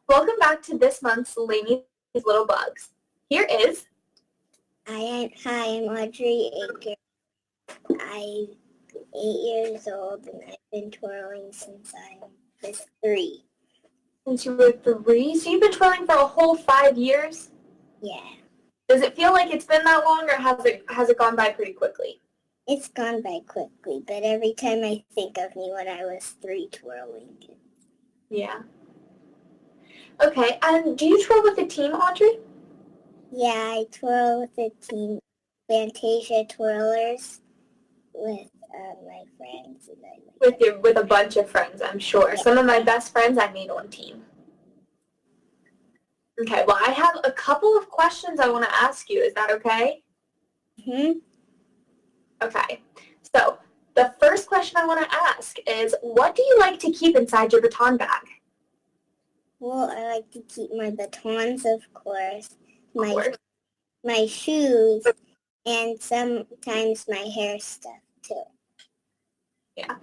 Welcome back to this month's Laney's Little Bugs. Here is... Hi, I'm Audrey Aker. I'm 8 years old and I've been twirling since I was 3. Since you were 3, so you've been twirling for a whole 5 years? Yeah. Does it feel like it's been that long, or has it gone by pretty quickly? It's gone by quickly, but every time I think of me when I was 3 twirling. Yeah. Okay, and do you twirl with a team, Audrey? Yeah, I twirl with the team Fantasia Twirlers with my friends. With a bunch of friends, I'm sure. Yeah. Some of my best friends I made on team. Okay, well, I have a couple of questions I want to ask you. Is that okay? Mm-hmm. Okay, so the first question I want to ask is, what do you like to keep inside your baton bag? Well, I like to keep my batons, of course, my shoes, and sometimes my hair stuff, too. Yeah,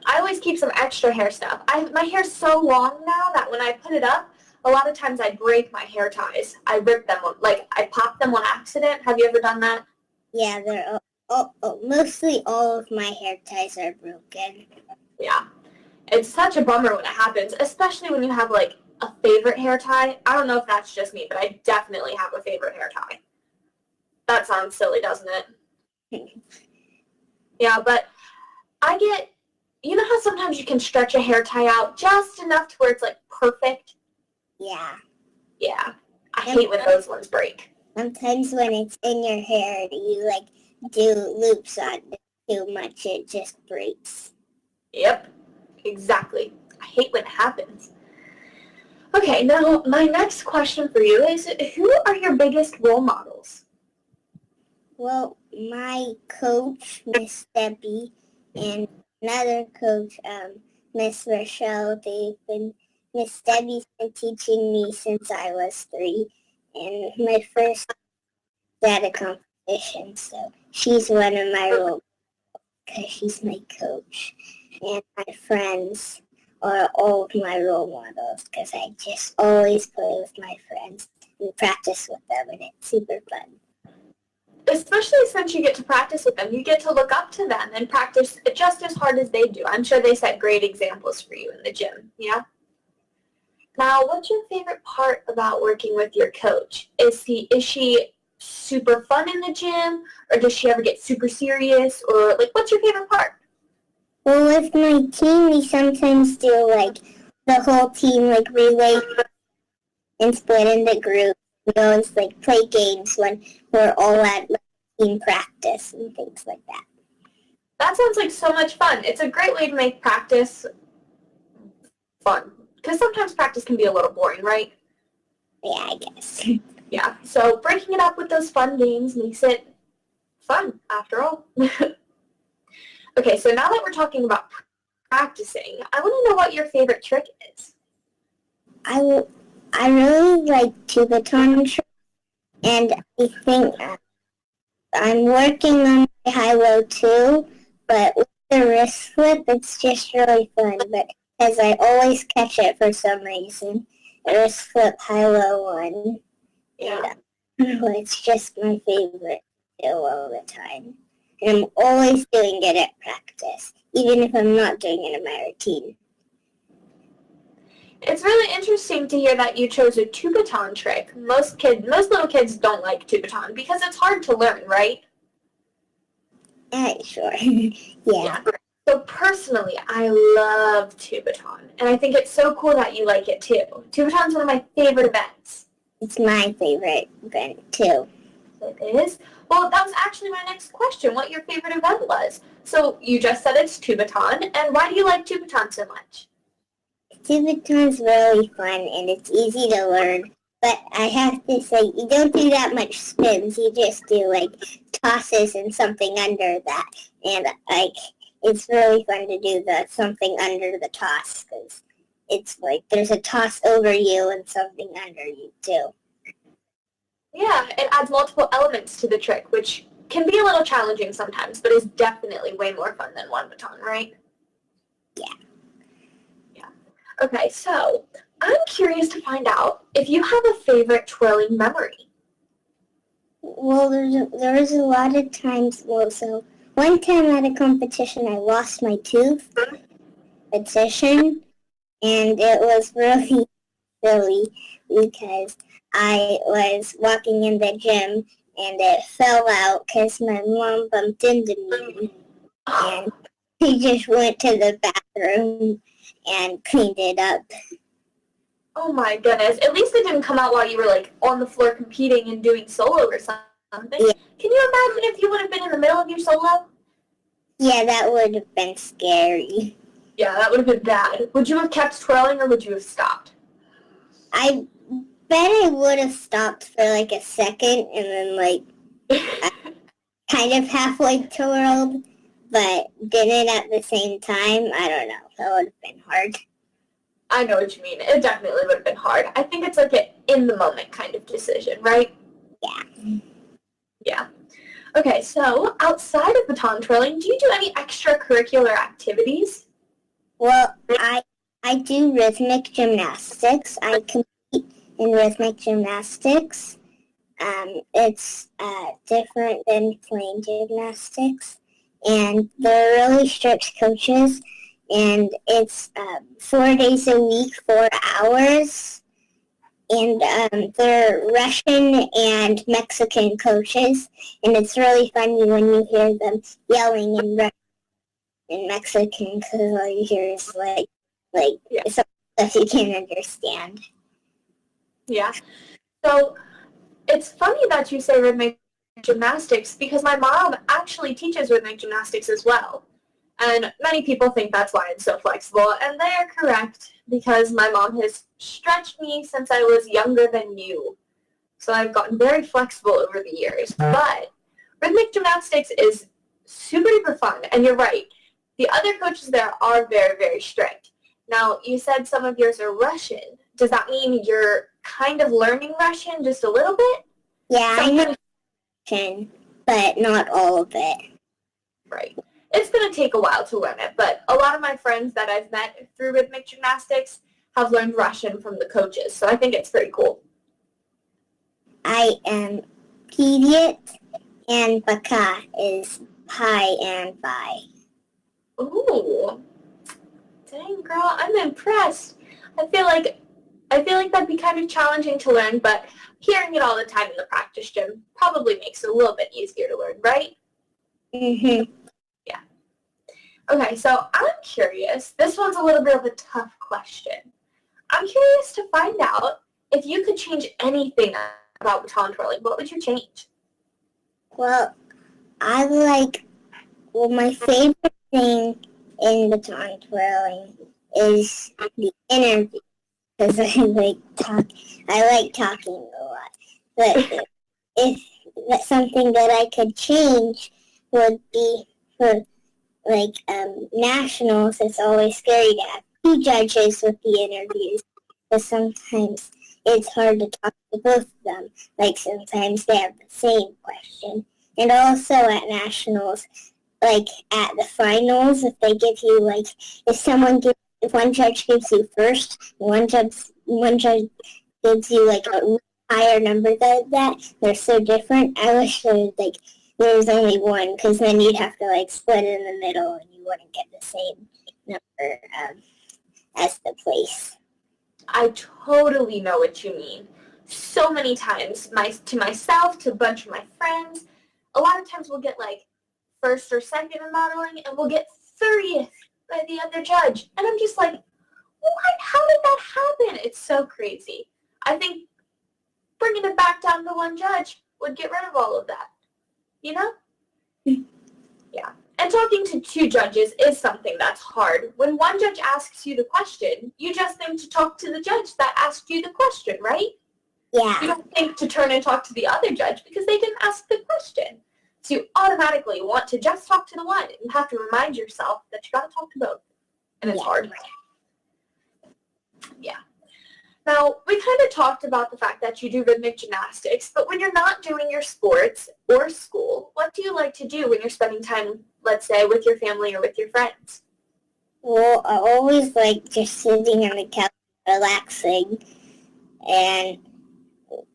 I always keep some extra hair stuff. My hair's so long now that when I put it up, a lot of times I break my hair ties. I rip them, like I pop them on accident. Have you ever done that? Yeah, they're mostly all of my hair ties are broken. Yeah, it's such a bummer when it happens, especially when you have like a favorite hair tie. I don't know if that's just me, but I definitely have a favorite hair tie. That sounds silly, doesn't it? Yeah, but you know how sometimes you can stretch a hair tie out just enough to where it's like perfect? Yeah. Yeah, I hate when those ones break. Sometimes when it's in your hair, you like do loops on it too much, it just breaks. Yep, exactly. I hate when it happens. Okay, now my next question for you is, who are your biggest role models? Well, my coach, Miss Debbie, and another coach, Miss Rochelle, Miss Debbie's been teaching me since I was 3, and my first data competition, so she's one of my role models because she's my coach. And my friends are all of my role models because I just always play with my friends and practice with them, and it's super fun. Especially since you get to practice with them, you get to look up to them and practice just as hard as they do. I'm sure they set great examples for you in the gym, yeah? Now, what's your favorite part about working with your coach? Is she super fun in the gym, or does she ever get super serious, or like what's your favorite part? Well, with my team, we sometimes do like the whole team like relay and split into groups. We always like play games when we're all at like, team practice and things like that. That sounds like so much fun. It's a great way to make practice fun, because sometimes practice can be a little boring, right? Yeah, I guess. Yeah, so breaking it up with those fun games makes it fun, after all. Okay, so now that we're talking about practicing, I want to know what your favorite trick is. I really like two baton trick, and I think I'm working on my high-low too, but with the wrist flip, it's just really fun, but as I always catch it for some reason, the wrist flip high-low one, Yeah. and it's just my favorite to do all the time. And I'm always doing it at practice, even if I'm not doing it in my routine. It's really interesting to hear that you chose a two baton trick. Most little kids don't like two baton because it's hard to learn, right? Sure. Yeah. So personally, I love two baton, and I think it's so cool that you like it too. Two baton's one of my favorite events. It's my favorite event too. It is? Well, that was actually my next question, what your favorite event was. So you just said it's two baton, and why do you like two baton so much? Two baton's really fun and it's easy to learn, but I have to say you don't do that much spins. You just do like tosses and something under that, and like it's really fun to do the something under the toss because it's like there's a toss over you and something under you too. Yeah, it adds multiple elements to the trick, which can be a little challenging sometimes, but is definitely way more fun than one baton, right? Yeah. Okay, so I'm curious to find out if you have a favorite twirling memory. Well, there was a lot of times. Well, so one time at a competition, I lost my tooth. Competition, and it was really silly because I was walking in the gym and it fell out because my mom bumped into me, and she just went to the bathroom and cleaned it up. Oh my goodness. At least it didn't come out while you were like on the floor competing and doing solo or something. Yeah. Can you imagine if you would have been in the middle of your solo? Yeah, that would have been scary. Yeah, that would have been bad. Would you have kept twirling or would you have stopped? I bet I would have stopped for like a second and then like kind of halfway twirled, but didn't at the same time. I don't know. That would have been hard. I know what you mean. It definitely would have been hard. I think it's like an in-the-moment kind of decision, right? Yeah. Yeah. Okay, so outside of baton twirling, do you do any extracurricular activities? Well, I do rhythmic gymnastics. I compete in rhythmic gymnastics. It's different than plain gymnastics, and they're really strict coaches. And it's 4 days a week, 4 hours. And they're Russian and Mexican coaches, and it's really funny when you hear them yelling in Russian and Mexican because all you hear is like some stuff you can't understand. Yeah. So it's funny that you say rhythmic gymnastics because my mom actually teaches rhythmic gymnastics as well. And many people think that's why I'm so flexible, and they are correct because my mom has stretched me since I was younger than you. So I've gotten very flexible over the years. But rhythmic gymnastics is super duper fun, and you're right. The other coaches there are very, very strict. Now, you said some of yours are Russian. Does that mean you're kind of learning Russian just a little bit? Yeah, I know Russian, but not all of it. Right. It's going to take a while to learn it, but a lot of my friends that I've met through rhythmic gymnastics have learned Russian from the coaches, so I think it's pretty cool. I am Pivyet, and Baka is pi and bi. Ooh. Dang, girl, I'm impressed. I feel like that'd be kind of challenging to learn, but hearing it all the time in the practice gym probably makes it a little bit easier to learn, right? Mm-hmm. Yeah. Okay, so I'm curious. This one's a little bit of a tough question. I'm curious to find out if you could change anything about baton twirling. What would you change? Well, my favorite thing in baton twirling is the interview because I like talking a lot. But if that's something that I could change would be for nationals, it's always scary to have 2 judges with the interviews because sometimes it's hard to talk to both of them. Like sometimes they have the same question. And also at nationals, like at the finals, if they give you if one judge gives you first, one judge gives you like a higher number than that, they're so different. I wish there was only one, because then you'd have to split it in the middle and you wouldn't get the same number as the place. I totally know what you mean. So many times, to myself, to a bunch of my friends, a lot of times we'll get first or second in modeling, and we'll get 30th by the other judge. And I'm just like, what? How did that happen? It's so crazy. I think bringing it back down to one judge would get rid of all of that. You know? Yeah. And talking to 2 judges is something that's hard. When one judge asks you the question, you just think to talk to the judge that asked you the question, right? Yeah. You don't think to turn and talk to the other judge because they didn't ask the question. So you automatically want to just talk to the one. You have to remind yourself that you got to talk to both. And it's hard. Yeah. Now, we kind of talked about the fact that you do rhythmic gymnastics, but when you're not doing your sports or school, what do you like to do when you're spending time, let's say, with your family or with your friends? Well, I always like just sitting on the couch relaxing, and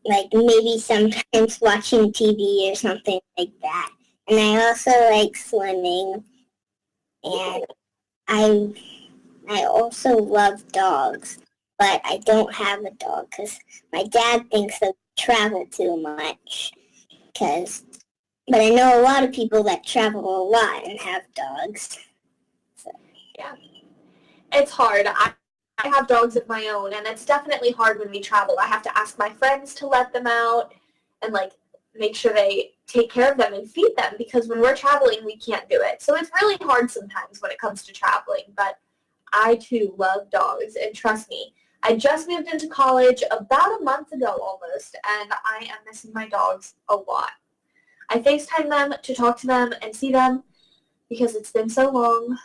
like maybe sometimes watching TV or something like that. And I also like swimming, and I also love dogs, but I don't have a dog because my dad thinks I travel too much. But I know a lot of people that travel a lot and have dogs. So. Yeah. It's hard. I have dogs of my own, and it's definitely hard when we travel. I have to ask my friends to let them out and, like, make sure they take care of them and feed them, because when we're traveling, we can't do it. So it's really hard sometimes when it comes to traveling, but I, too, love dogs, and trust me, I just moved into college about a month ago almost, and I am missing my dogs a lot. I FaceTime them to talk to them and see them because it's been so long,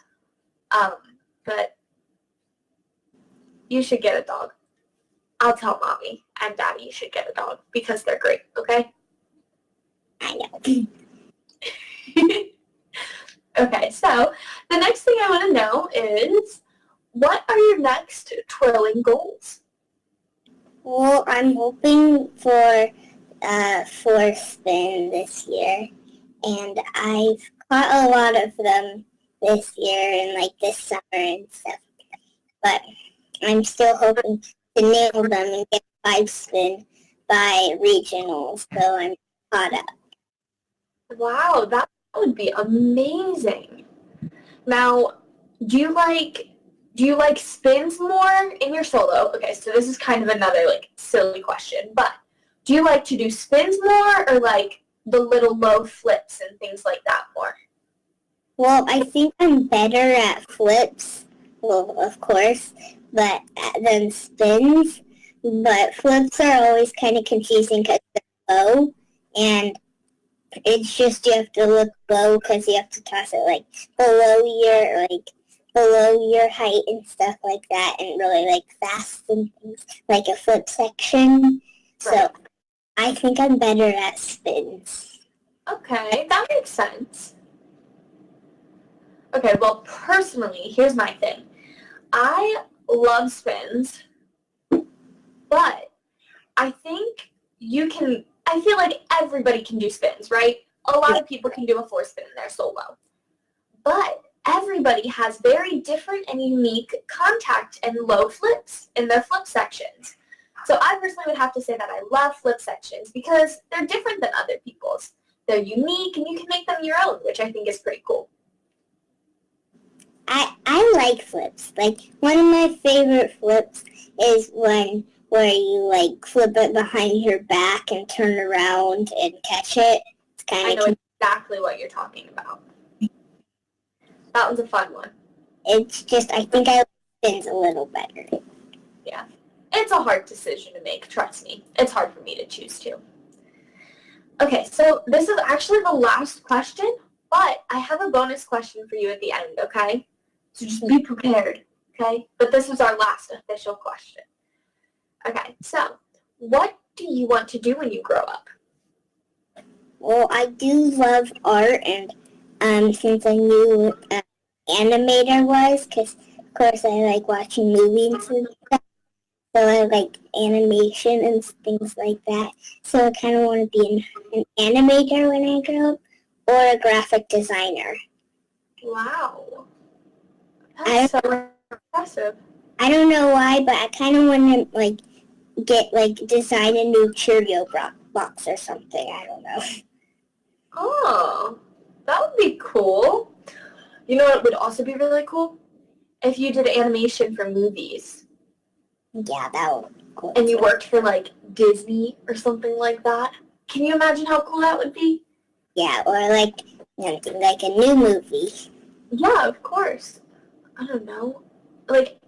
but you should get a dog. I'll tell Mommy and Daddy you should get a dog because they're great, okay? I know. Okay, so the next thing I want to know is, what are your next twirling goals? Well, I'm hoping for fourth spin this year, and I've caught a lot of them this year and like this summer and stuff. But I'm still hoping to nail them and get 5 spin by regionals, so I'm caught up. Wow, that would be amazing. Now, do you like spins more in your solo? Okay, so this is kind of another like silly question, but do you like to do spins more or like the little low flips and things like that more? Well, I think I'm better at flips, well, of course, but than spins. But flips are always kind of confusing because they're low, and it's just you have to look low because you have to toss it like below your height and stuff like that, and really like fast and things like a flip section. So Right. I think I'm better at spins. Okay, that makes sense. Okay, well, personally, here's my thing. I love spins, but I think I feel like everybody can do spins, right? A lot of people can do a 4-spin in their solo. But everybody has very different and unique contact and low flips in their flip sections. So I personally would have to say that I love flip sections because they're different than other people's. They're unique and you can make them your own, which I think is pretty cool. I like flips. Like, one of my favorite flips is where you like flip it behind your back and turn around and catch it. It's I know exactly what you're talking about. That one's a fun one. It's just, I think I like spins a little better. Yeah. It's a hard decision to make, trust me. It's hard for me to choose too. Okay, so this is actually the last question, but I have a bonus question for you at the end, okay? So just be prepared, okay? But this is our last official question. Okay, so what do you want to do when you grow up? Well, I do love art, and since I knew animator was, because of course I like watching movies and stuff, so I like animation and things like that. So I kind of want to be an animator when I grow up, or a graphic designer. Wow. That's so impressive. I don't know why, but I kind of want to design a new Cheerio box or something. I don't know. Oh, that would be cool. You know what would also be really cool? If you did animation for movies. Yeah, that would be cool. And you worked for like Disney or something like that. Can you imagine how cool that would be? Yeah, or like a new movie. Yeah, of course. I don't know. Like,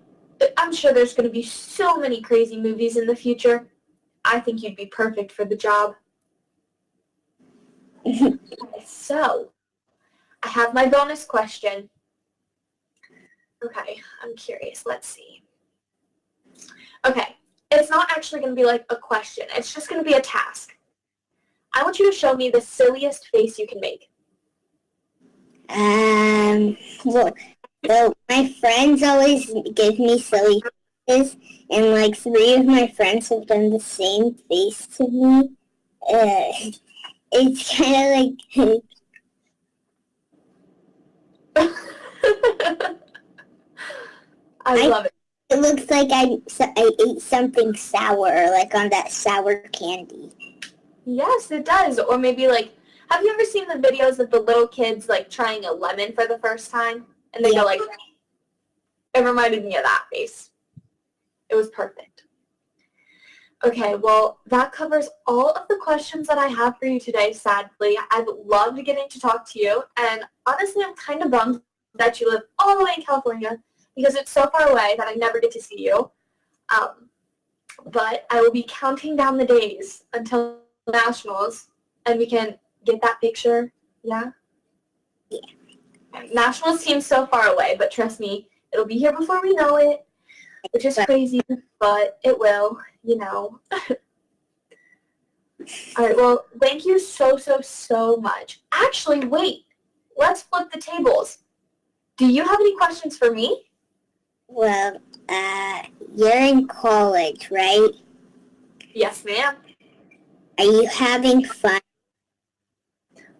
I'm sure there's going to be so many crazy movies in the future. I think you'd be perfect for the job. Okay, so, I have my bonus question. Okay, I'm curious. Let's see. Okay, it's not actually going to be like a question. It's just going to be a task. I want you to show me the silliest face you can make. Well, so my friends always give me silly this, and like 3 of my friends have done the same face to me. It's kind of like I love it. it looks like I ate something sour, like on that sour candy. Yes, it does. Or maybe like, have you ever seen the videos of the little kids like trying a lemon for the first time? And they go like, it reminded me of that face. It was perfect. Okay, well, that covers all of the questions that I have for you today, sadly. I've loved getting to talk to you, and honestly, I'm kind of bummed that you live all the way in California because it's so far away that I never get to see you. But I will be counting down the days until Nationals, and we can get that picture, yeah? Yeah. Nationals seems so far away, but trust me, it'll be here before we know it, which is crazy, but it will, you know. All right, well, thank you so, so, so much. Actually, wait, let's flip the tables. Do you have any questions for me? Well, you're in college, right? Yes, ma'am. Are you having fun?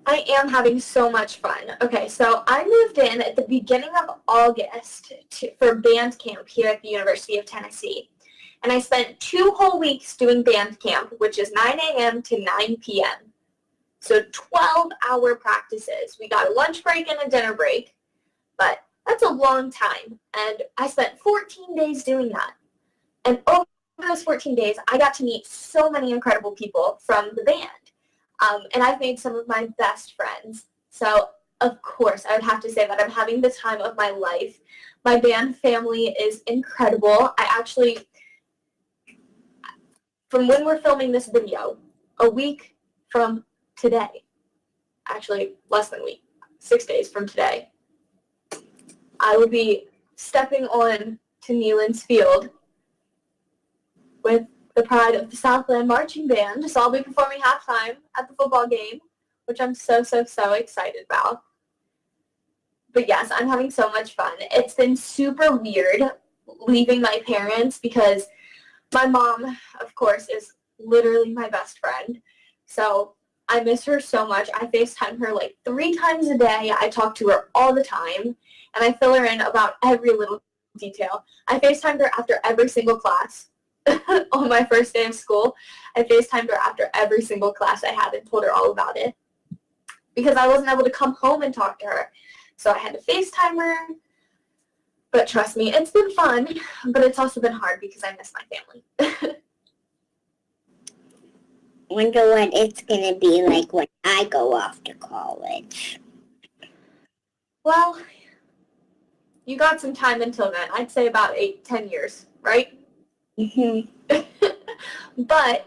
I am having so much fun. Okay, so I moved in at the beginning of August for band camp here at the University of Tennessee. And I spent 2 whole weeks doing band camp, which is 9 a.m. to 9 p.m. So 12-hour practices. We got a lunch break and a dinner break, but that's a long time. And I spent 14 days doing that. And over those 14 days, I got to meet so many incredible people from the band. And I've made some of my best friends. So, of course, I would have to say that I'm having the time of my life. My band family is incredible. I actually, from when we're filming this video, a week from today, actually less than a week, 6 days from today, I will be stepping on to Neyland's Field with the pride of the Southland Marching Band. So I'll be performing halftime at the football game, which I'm so, so, so excited about. But yes, I'm having so much fun. It's been super weird leaving my parents because my mom, of course, is literally my best friend. So I miss her so much. I FaceTime her like 3 times a day. I talk to her all the time, and I fill her in about every little detail. I FaceTimed her after every single class. On my first day of school, I FaceTimed her after every single class I had and told her all about it because I wasn't able to come home and talk to her. So I had to FaceTime her. But trust me, it's been fun, but it's also been hard because I miss my family. Wonder what it's going to be like when I go off to college. Well, you got some time until then. I'd say about 8-10 years, right? Mm-hmm. But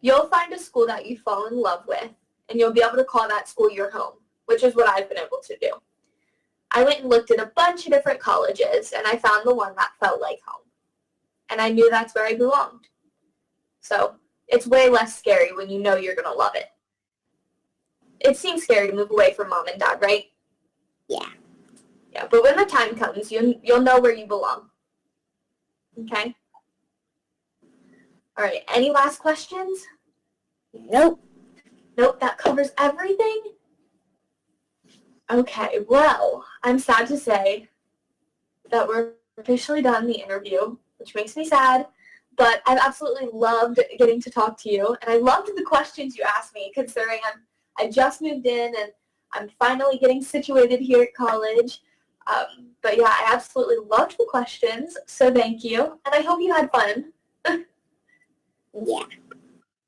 you'll find a school that you fall in love with, and you'll be able to call that school your home, which is what I've been able to do. I went and looked at a bunch of different colleges, and I found the one that felt like home. And I knew that's where I belonged. So it's way less scary when you know you're going to love it. It seems scary to move away from mom and dad, right? Yeah. Yeah, but when the time comes, you'll know where you belong. Okay? All right, any last questions? Nope. Nope, that covers everything? Okay, well, I'm sad to say that we're officially done the interview, which makes me sad, but I've absolutely loved getting to talk to you, and I loved the questions you asked me, considering I just moved in, and I'm finally getting situated here at college. But yeah, I absolutely loved the questions, so thank you, and I hope you had fun. Yeah.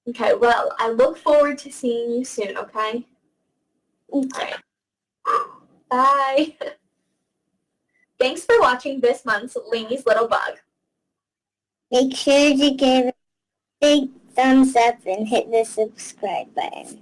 Okay, well, I look forward to seeing you soon, okay? All right. Bye. Thanks for watching this month's Laney's Little Bug. Make sure to give a big thumbs up and hit the subscribe button.